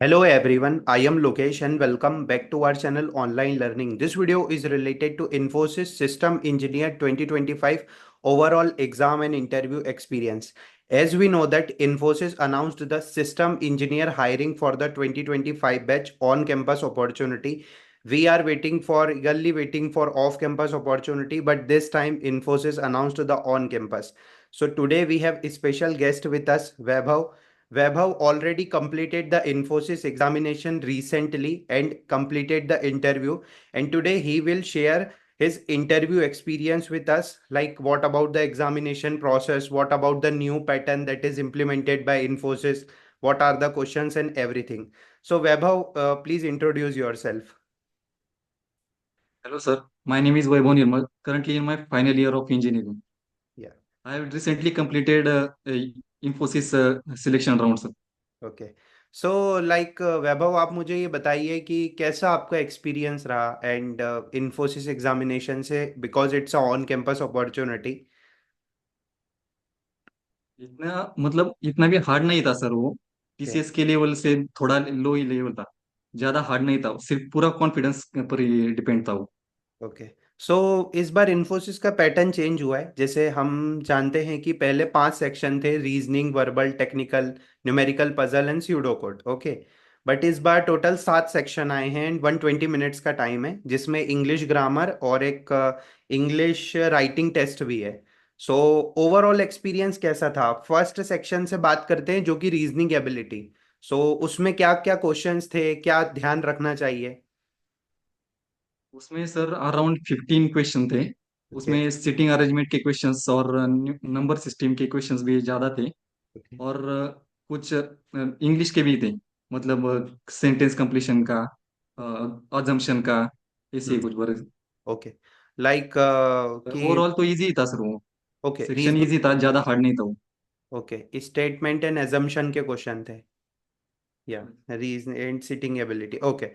Hello everyone, I am Lokesh and welcome back to our channel Online Learning. This video is related to Infosys System Engineer 2025 overall exam and interview experience. As we know that Infosys announced the system engineer hiring for the 2025 batch on campus opportunity. We are eagerly waiting for off campus opportunity, but this time Infosys announced the on campus. So today we have a special guest with us, Vaibhav. Vaibhav already completed the Infosys examination recently and completed the interview. And today he will share his interview experience with us. Like, what about the examination process? What about the new pattern that is implemented by Infosys? What are the questions and everything? So, Vaibhav, please introduce yourself. Hello, sir. My name is Vaibhav Nirmal, currently in my final year of engineering. Yeah. I have recently completed a Infosys selection round, sir. Okay so like Vaibhav आप मुझे ये बताइए कि कैसा आपका experience रहा and Infosys examination से because it's a on campus opportunity. इतना भी हार्ड नहीं था, सर। वो ओके. टीसीएस के लेवल से थोड़ा लो ही लेवल था। ज्यादा हार्ड नहीं था, सिर्फ पूरा कॉन्फिडेंस पर ही डिपेंड था वो। ओके सो इस बार इन्फोसिस का पैटर्न चेंज हुआ है. जैसे हम जानते हैं कि पहले 5 सेक्शन थे: reasoning, verbal, technical, numerical, puzzle and pseudo code. Okay. But इस बार टोटल 7 सेक्शन आए हैं एंड 120 मिनट्स का टाइम है, जिसमें इंग्लिश ग्रामर और एक इंग्लिश राइटिंग टेस्ट भी है. सो ओवरऑल एक्सपीरियंस कैसा था? फर्स्ट सेक्शन से बात करते हैं, जो कि रीजनिंग एबिलिटी. सो उसमें क्या क्या क्वेश्चंस थे, क्या ध्यान रखना चाहिए? उसमें सर अराउंड 15 क्वेश्चन थे। ओके. उसमें सिटिंग अरेंजमेंट के क्वेश्चंस और नंबर सिस्टम के क्वेश्चंस भी ज्यादा थे। ओके. और कुछ इंग्लिश के भी थे, मतलब सेंटेंस कंप्लीशन का, अजम्पशन का, ऐसे ही कुछ बड़े। ओके. लाइक कि ओवरऑल तो इजी ही था सर वो। Okay section reasoning. इजी था, ज्यादा हार्ड नहीं था वो। ओके, स्टेटमेंट एंड एजम्पशन के क्वेश्चन थे. या reason and sitting ability. Okay.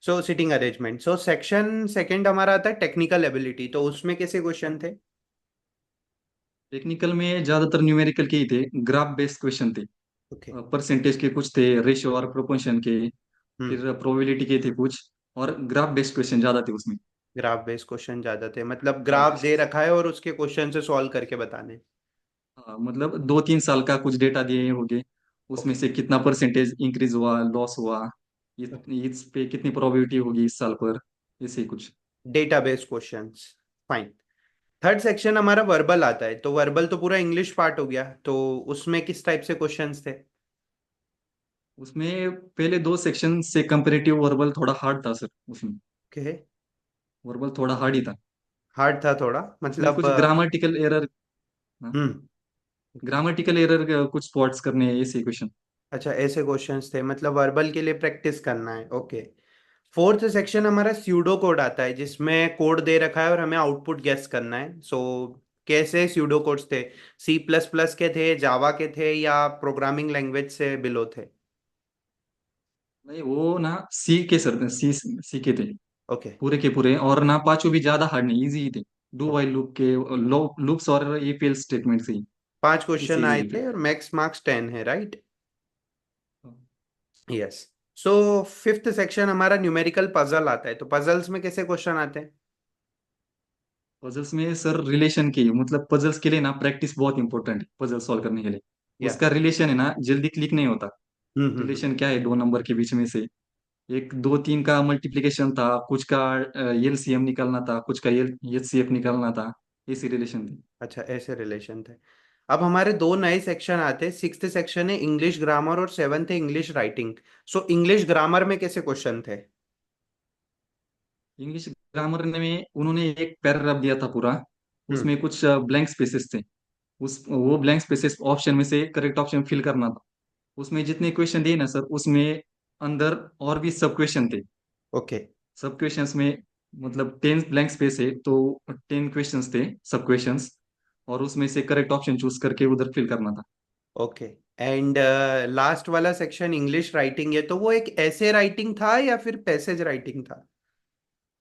So sitting arrangement. So section second हमारा आता है टेक्निकल एबिलिटी. तो उसमें कैसे क्वेश्चन थे? टेक्निकल में ज्यादातर न्यूमेरिकल के ही थे, ग्राफ बेस्ड क्वेश्चन थे। ओके. परसेंटेज के कुछ थे, रेशियो और प्रोपोर्शन के, हम्म. फिर प्रोबेबिलिटी के थे कुछ। और ग्राफ बेस्ड क्वेश्चन ज्यादा थे उसमें। ग्राफ बेस्ड क्वेश्चन ज्यादा थे, मतलब ग्राफ ग्राफ दे बेस्ड। रखा है और उसके क्वेश्चन से सॉल्व करके बताने. हाँ, मतलब 2-3 साल का कुछ डेटा दिए होंगे। उसमें ओके. से कितना परसेंटेज इंक्रीज हुआ, लॉस हुआ, इस पे कितनी प्रोबेबिलिटी होगी इस साल पर, ऐसे ही कुछ। Data based questions. Fine. Third section हमारा वर्बल आता है. तो वर्बल तो पूरा इंग्लिश पार्ट हो गया. तो उसमें किस टाइप से क्वेश्चंस थे? उसमें पहले 2 सेक्शन से कंपेरेटिव वर्बल थोड़ा हार्ड था सर उसमें। ओके. वर्बल थोड़ा हार्ड ही था। हार्ड था थोड़ा, उसमें मतलब कुछ ग्रामेटिकल एरर। हम्म. ओके. ग्रामेटिकल एरर कुछ स्पॉट्स करने हैं, ऐसे क्वेश्चन। अच्छा, ऐसे क्वेश्चंस थे, मतलब वर्बल के लिए प्रैक्टिस करना है. ओके. फोर्थ सेक्शन हमारा स्यूडो कोड आता है, जिसमें कोड दे रखा है और हमें आउटपुट गेस करना है. सो कैसे स्यूडो कोड्स थे? सी प्लस प्लस के थे, जावा के थे, या प्रोग्रामिंग लैंग्वेज से बिलो थे? नहीं, वो ना सी के सर, सी के थे ओके. पूरे के पूरे। और ना पांचों भी ज्यादा हार्ड नहीं, इजी ही थे। Do okay. वाइल लूप के लूप्स और ईपीएल स्टेटमेंट से ही। 5 क्वेश्चन इसी आए इजी थे। थे और मैक्स मार्क्स 10 है, right? Yes. So fifth section हमारा न्यूमेरिकल पजल आता है. तो पजल्स में कैसे क्वेश्चन आते हैं? पजल्स में सर रिलेशन की, मतलब पजल्स के लिए ना प्रैक्टिस बहुत इंपॉर्टेंट है पजल सॉल्व करने के लिए। या. उसका रिलेशन है ना, जल्दी क्लिक नहीं होता। हम्म. रिलेशन क्या है, 2 नंबर के बीच में से एक 2-3 का मल्टीप्लिकेशन था, कुछ का एलसीएम निकालना था, कुछ का एचसीएफ निकालना था। ऐसी रिलेशन थी। अच्छा, ऐसे रिलेशन थे. अब हमारे दो नए सेक्शन आते हैं. सिक्स्थ सेक्शन है इंग्लिश ग्रामर और सेवन्थ है English writing. So English grammar में कैसे क्वेश्चन थे? इंग्लिश ग्रामर में उन्होंने एक पैराग्राफ दिया था पूरा। हम्म. उसमें कुछ ब्लैंक स्पेसेस थे। उस वो ब्लैंक स्पेसेस ऑप्शन में से करेक्ट ऑप्शन फिल करना था। उसमें जितने क्वेश्चन दिए ना सर, उसमें अंदर और भी सब क्वेश्चन थे। ओके. सब क्वेश्चंस में, मतलब 10 ब्लैंक स्पेस है तो 10 क्वेश्चंस थे, सब क्वेश्चंस। और उसमें से करेक्ट ऑप्शन चूज करके उधर फिल करना था। ओके. एंड लास्ट वाला सेक्शन इंग्लिश राइटिंग है. तो वो एक ऐसे राइटिंग था या फिर पैसेज राइटिंग था?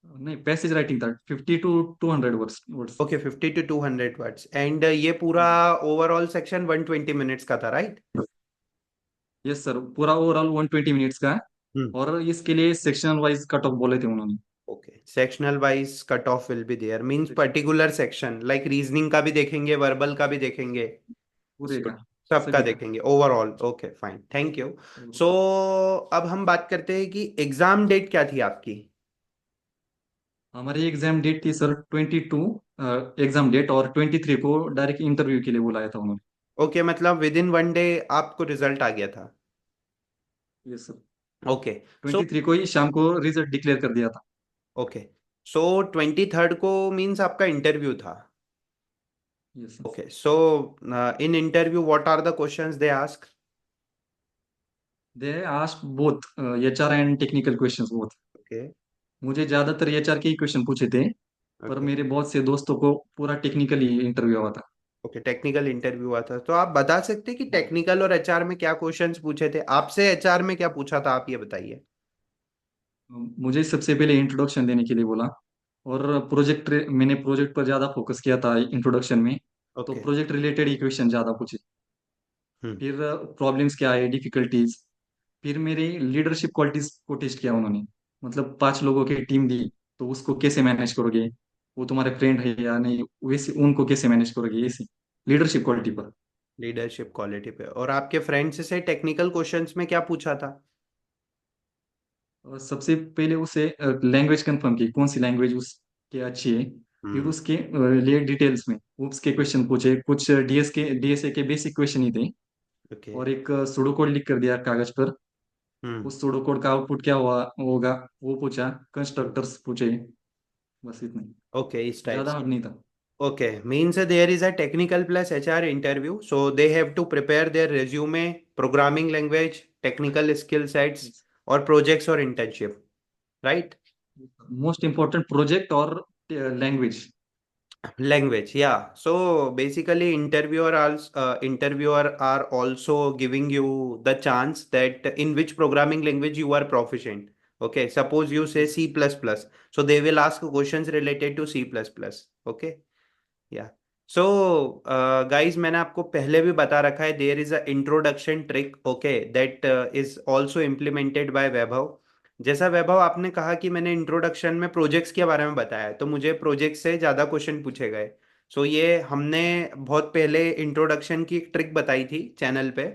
नहीं, पैसेज राइटिंग था, 50 to 200 words. Okay, 50 to 200 words. And ये पूरा ओवरऑल सेक्शन 120 मिनट्स का था, राइट? यस सर, पूरा ओवरऑल 120 मिनट्स का। हम्म। और इसके लिए सेक्शनल वाइज कट ऑफ बोले थे उन्होंने। Okay, sectional wise cut off will be there, means Section particular section like reasoning का भी देखेंगे, वर्बल का भी देखेंगे, पूरे का, सबका सभी का। देखेंगे overall. Okay fine, thank you. और सो अब हम बात करते हैं कि एग्जाम डेट क्या थी आपकी। हमारी एग्जाम डेट थी सर 22 एग्जाम डेट, और 23 को डायरेक्ट इंटरव्यू के लिए बुलाया था उन्होंने। ओके, मतलब विद इन वन डे आपको रिजल्ट आ गया था। Yes sir. ओके। सो 23 को ही शाम को रिजल्ट डिक्लेयर कर दिया था। ओके, सो 23rd को मींस आपका इंटरव्यू था। Yes sir. Okay, so in interview what are the questions they ask. They asked both HR and technical questions both. Okay. मुझे ज्यादातर एचआर के ही क्वेश्चन पूछे थे, पर ओके। मेरे बहुत से दोस्तों को पूरा टेक्निकली इंटरव्यू हुआ था। ओके, टेक्निकल इंटरव्यू हुआ था, तो आप बता सकते हैं कि टेक्निकल और एचआर में क्या क्वेश्चंस पूछे थे आपसे, एचआर में क्या पूछा था, आप ये बताइए। मुझे सबसे पहले इंट्रोडक्शन देने के लिए बोला, और प्रोजेक्ट मैंने प्रोजेक्ट पर ज़्यादा फोकस किया था इंट्रोडक्शन में, तो ओके। प्रोजेक्ट रिलेटेड ही क्वेश्चन ज़्यादा पूछे। हम्म। फिर प्रॉब्लम्स क्या है, डिफिकल्टीज। फिर मेरी लीडरशिप क्वालिटीज को टेस्ट किया उन्होंने, मतलब 5 लोगों की टीम दी, तो उसको कैसे मैनेज करोगे, वो तुम्हारे फ्रेंड है या नहीं, वैसे उनको कैसे मैनेज करोगे, ऐसी लीडरशिप क्वालिटी पर। लीडरशिप क्वालिटी पे, और आपके फ्रेंड्स से टेक्निकल क्वेश्चंस में क्या पूछा था। और सबसे पहले उसे लैंग्वेज कंफर्म की, कौन सी लैंग्वेज उसके अच्छी है। फिर हम्म। उसके लिए डिटेल्स में उसके क्वेश्चन पूछे, कुछ डीएसए के बेसिक क्वेश्चन ही थे। ओके। और एक सुडो कोड लिख कर दिया कागज पर, हम्म। उस सुडो कोड का आउटपुट क्या हुआ होगा वो पूछा, कंस्ट्रक्टर्स पूछे। बस इतना ही, ओके, इस टाइप ज्यादा से। हार्ड नहीं था। Okay, means there is a technical plus HR interview, so they have to prepare their resume, programming language, technical skill sets, और projects और internship, right? Most important project और language. Language, yeah. So basically, interviewer are also giving you the chance that in which programming language you are proficient. Okay, suppose you say C++, plus plus, so they will ask questions related to C++. plus plus. Okay. या so guys, मैंने आपको पहले भी बता रखा है, there is a introduction trick, okay, that is also implemented by Vaibhav. जैसा वैभव आपने कहा कि मैंने इंट्रोडक्शन में प्रोजेक्ट्स के बारे में बताया है, तो मुझे प्रोजेक्ट से ज़्यादा क्वेश्चन पूछे गए। सो ये हमने बहुत पहले इंट्रोडक्शन की एक ट्रिक बताई थी चैनल पे,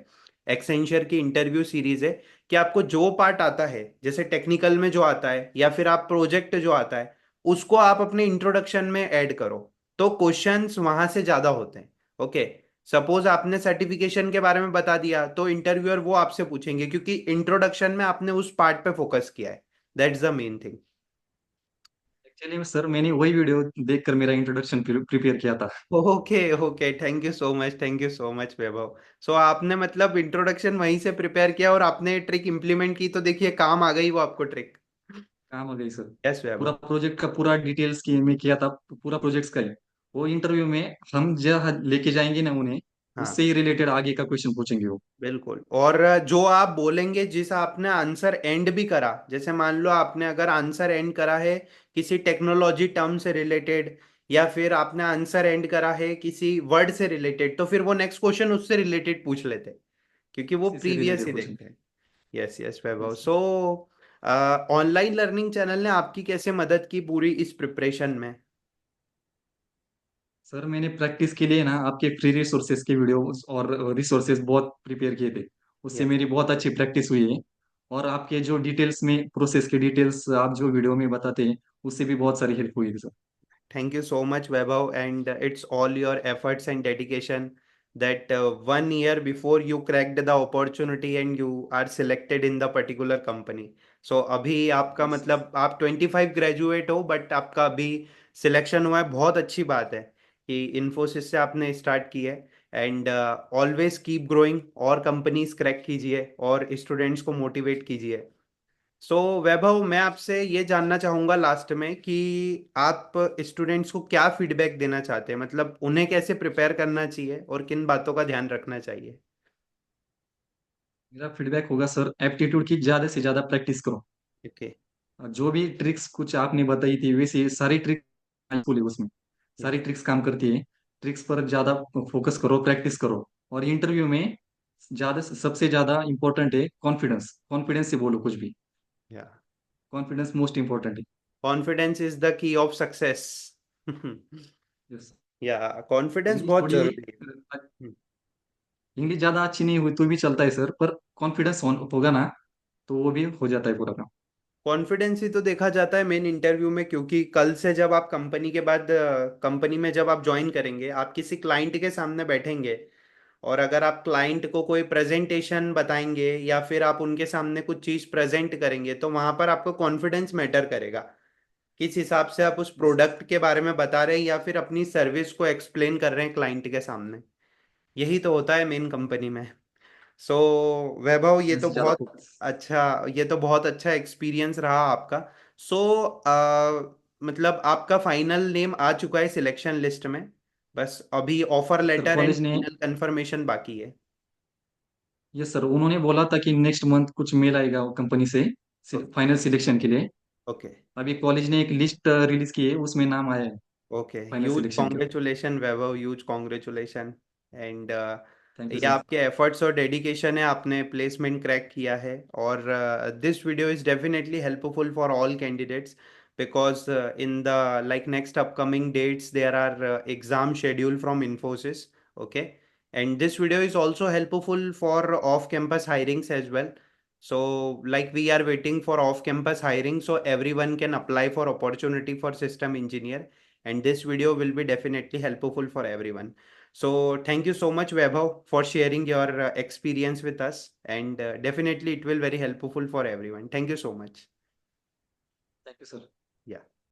एक्सेंचर की इंटरव्यू सीरीज है, कि आपको जो पार्ट आता है, जैसे टेक्निकल में जो आता है या फिर आप प्रोजेक्ट जो आता है, उसको आप अपने इंट्रोडक्शन में ऐड करो, तो क्वेश्चंस वहां से ज्यादा होते हैं। ओके, सपोज आपने सर्टिफिकेशन के बारे में बता दिया, तो इंटरव्यूअर वो आपसे पूछेंगे क्योंकि इंट्रोडक्शन में आपने उस पार्ट पे फोकस किया है। That's the main thing. Actually sir मैंने वही वीडियो देखकर मेरा इंट्रोडक्शन प्रिपेयर किया था। Okay okay, thank you so much, thank you so much Vaibhav. So आपने मतलब इंट्रोडक्शन वहीं से प्रिपेयर किया और आपने ट्रिक इंप्लीमेंट की, तो देखिए काम आ गई वो आपको ट्रिक। काम हो गई सर। यस पूरा वैभव। प्रोजेक्ट का पूरा डिटेल्स की मैं किया था, पूरा प्रोजेक्ट्स का ही। वो इंटरव्यू में हम जहाँ लेके जाएंगे ना उन्हें, हाँ, उससे ही रिलेटेड आगे का क्वेश्चन पूछेंगे वो। बिल्कुल। और जो आप बोलेंगे, जिस आपने आंसर एंड भी करा, जैसे मान लो आपने अगर आंसर एंड करा है किसी टेक्नोलॉजी टर्म से रिलेटेड, या फिर आपने आंसर एंड करा है किसी वर्ड से रिलेटेड, तो फिर वो नेक्स्ट क्वेश्चन उससे रिलेटेड पूछ लेते हैं, क्योंकि वो उसी से प्रीवियस रिलेटेड ही क्वेश्चन। देखते हैं। Yes yes Vaibhav. Yes. So online learning channel ने आपकी कैसे मदद की पूरी इस प्रिपरेशन में। सर मैंने प्रैक्टिस के लिए ना आपके फ्री रिसोर्सेज के वीडियोस और रिसोर्सेज बहुत प्रिपेयर किए थे, उससे यस, मेरी बहुत अच्छी प्रैक्टिस हुई है। और आपके जो डिटेल्स में प्रोसेस के डिटेल्स आप जो वीडियो में बताते हैं, उससे भी बहुत सारी हेल्प हुई है sir. thank you so much, Vaibhav, and it's all your efforts and dedication that 1 year before you cracked the opportunity and you are selected in the particular company. So अभी आपका यस। मतलब आप 25 graduate हो, but आपका अभी selection हुआ है, बहुत अच्छी बात है कि इन्फोसिस से आपने स्टार्ट की है। एंड ऑलवेज कीप ग्रोइंग, और कंपनीज क्रैक कीजिए और स्टूडेंट्स को मोटिवेट कीजिए। सो वैभव, मैं आपसे ये जानना चाहूंगा लास्ट में कि आप स्टूडेंट्स को क्या फीडबैक देना चाहते हैं, मतलब उन्हें कैसे प्रिपेयर करना चाहिए और किन बातों का ध्यान रखना चाहिए। मेरा फीडबैक होगा सर, एप्टीट्यूड की ज्यादा से ज्यादा प्रैक्टिस करो। ओके। जो भी ट्रिक्स कुछ आपने बताई थी वैसे सारी ट्रिक हेल्पफुल है उसमें, सारी ट्रिक्स काम करती है। ट्रिक्स पर ज्यादा फोकस करो, प्रैक्टिस करो। और इंटरव्यू में ज्यादा सबसे ज्यादा इंपॉर्टेंट है कॉन्फिडेंस, कॉन्फिडेंस से बोलो कुछ भी। या कॉन्फिडेंस मोस्ट इम्पोर्टेंट है। Confidence is the key of success. Yes. या कॉन्फिडेंस इंग्लिश बहुत थोड़ी जरूरी है। इंग्लिश ज्यादा अच्छी नहीं हुई तो भी चलता है सर, पर कॉन्फिडेंस होगा ना तो वो भी हो जाता है पूरा काम। कॉन्फिडेंस ही तो देखा जाता है मेन इंटरव्यू में, क्योंकि कल से जब आप कंपनी के बाद कंपनी में जब आप ज्वाइन करेंगे, आप किसी क्लाइंट के सामने बैठेंगे, और अगर आप क्लाइंट को कोई प्रेजेंटेशन बताएंगे या फिर आप उनके सामने कुछ चीज प्रेजेंट करेंगे, तो वहां पर आपको कॉन्फिडेंस मैटर करेगा। किस हिसाब से आप उस यस। प्रोडक्ट के बारे में बता रहे हैं या फिर अपनी सर्विस को एक्सप्लेन कर रहे हैं क्लाइंट के सामने। यही तो होता है मेन कंपनी में। सो वैभव, इसमें से ज्यादा फोकस। ये तो बहुत अच्छा एक्सपीरियंस रहा आपका। सो मतलब आपका फाइनल नेम आ चुका है सिलेक्शन लिस्ट में, बस अभी offer sir letter and college ने, फाइनल कंफर्मेशन बाकी है। यस सर, उन्होंने बोला था कि नेक्स्ट मंथ कुछ मेल आएगा कंपनी से फाइनल सिलेक्शन के लिए। ओके। अभी कॉलेज ने एक लिस्ट रिलीज की है, उसमें नाम आया है ओके, फाइनल ह्यूज सिलेक्शन के लिए। Congratulation Vaibhav, huge congratulation. And thank you ये सर। आपके एफर्ट्स और डेडिकेशन है, आपने प्लेसमेंट क्रैक किया है। और this video is definitely helpful for all candidates, because in the like next upcoming dates there are exam schedule from Infosys. Okay, and this video is also helpful for off campus hirings as well. So like we are waiting for off campus hiring, so everyone can apply for opportunity for system engineer, and this video will be definitely helpful for everyone. So thank you so much, Vaibhav, for sharing your experience with us, and definitely it will very helpful for everyone. Thank you so much. Thank you sir.